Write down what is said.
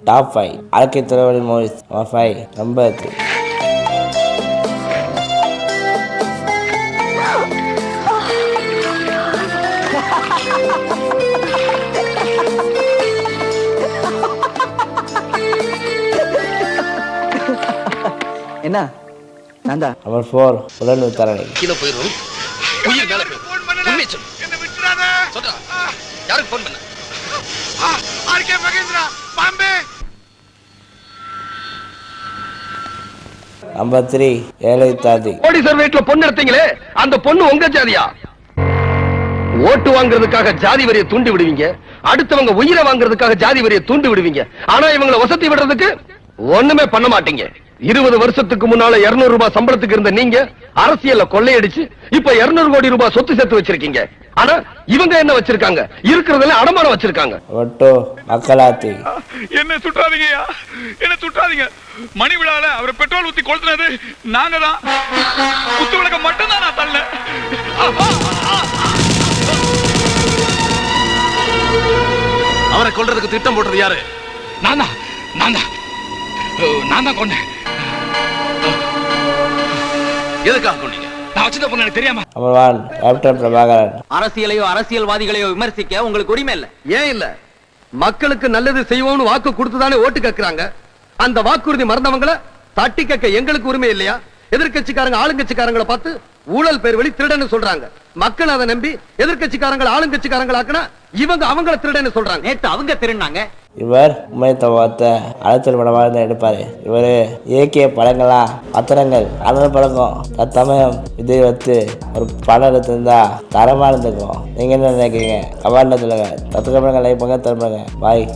Top 5 வாழ்க்கை தலைவலி movies number 5 number 3. என்ன நான்தா நம்பர் 4 உடல் விசாரணை. கீழே போயிரும் உயிர் மேல போயிரும் உண்மை சொல்லு என்ன விட்டுறாத சொல்றா யாருக்கு ஃபோன் பண்ண ஆர்கே மகேந்திரா பாம்பே. நம்பர் 3 ஏழை தாதி. கோடீஸ்வரர் வீட்டுல பொண்ணு எடுத்தீங்களே அந்த பொண்ணு உங்க ஜாதியா? ஓட்டு வாங்குறதுக்காக ஜாதி வரியை தூண்டி விடுவீங்க, அடுத்தவங்க உயிரை வாங்குறதுக்காக ஜாதி வரியை தூண்டி விடுவீங்க. ஆனா இவங்களை வசதி விடுறதுக்கு ஒண்ணுமே பண்ண மாட்டீங்க. 20 வருஷத்துக்கு முன்னால 200 ரூபாய் சம்பளத்துக்கு இருந்த நீங்க அரசியல்ல கொள்ளையடிச்சு இப்ப 200 கோடி ரூபாய் சொத்து சேர்த்து வச்சிருக்கீங்க. ஆனா இவங்க என்ன வச்சிருக்காங்க? இருக்கிறதுல அடமானம் வச்சிருக்காங்க. ஒட்டோ மக்களாத்தி. என்ன சுற்றாதீங்கயா, என்ன சுற்றாதீங்க. மணி விழால அவரை பெட்ரோல் ஊத்தி கொளுத்துனது நாங்க தான். குத்து விளக்க மட்டும் தான் நான் தள்ள. அவரை கொல்றதுக்கு திட்டம் போட்டது யாரு? நான் தான் கொண்டேன். எதுக்காக கொண்டீங்க? நான் வச்சிருந்த பொண்ணு எனக்கு தெரியாம. Number 1 captain Prabhakaran. அரசியலையோ அரசியல்வாதிகளையோ விமர்சிக்க உங்களுக்கு உரிமை இல்ல. ஏன் இல்ல? மக்களுக்கு நல்லது செய்வோம்னு வாக்கு கொடுத்துதானே ஓட்டு கேட்கிறாங்க. அந்த வாக்குறுதி மறந்தவங்களை தட்டி கேட்க எங்களுக்கு உரிமை இல்லையா? எதிர்கட்சிக்காரங்க ஆளுங்கட்சிக்காரங்களை பார்த்து ஊழல் பேர் வழி திருடன்னு சொல்றாங்க. மக்கள் அதை நம்பி எதிர்கட்சிக்காரங்க ஆளுங்கட்சிக்காரங்களா இவங்க அவங்களை திருடன்னு சொல்றாங்க. நேத்து அவங்க திருநாங்க. இவர் உண்மை தவத்தை அழைத்தல் படமாக இருந்தால் எடுப்பார். இவர் இயக்கிய படங்களா பத்திரங்கள் அண்ணன் பழக்கம் தத்தமயம் இதை வைத்து ஒரு படம் எடுத்திருந்தா தரமாக இருந்துக்கும். நீங்கள் என்ன நினைக்கிறீங்க? கமெண்ட்ல சொல்லுங்க. தத்துக்க படங்கள் லைக் பண்ணுங்க, தரப்படுங்க. பாய்.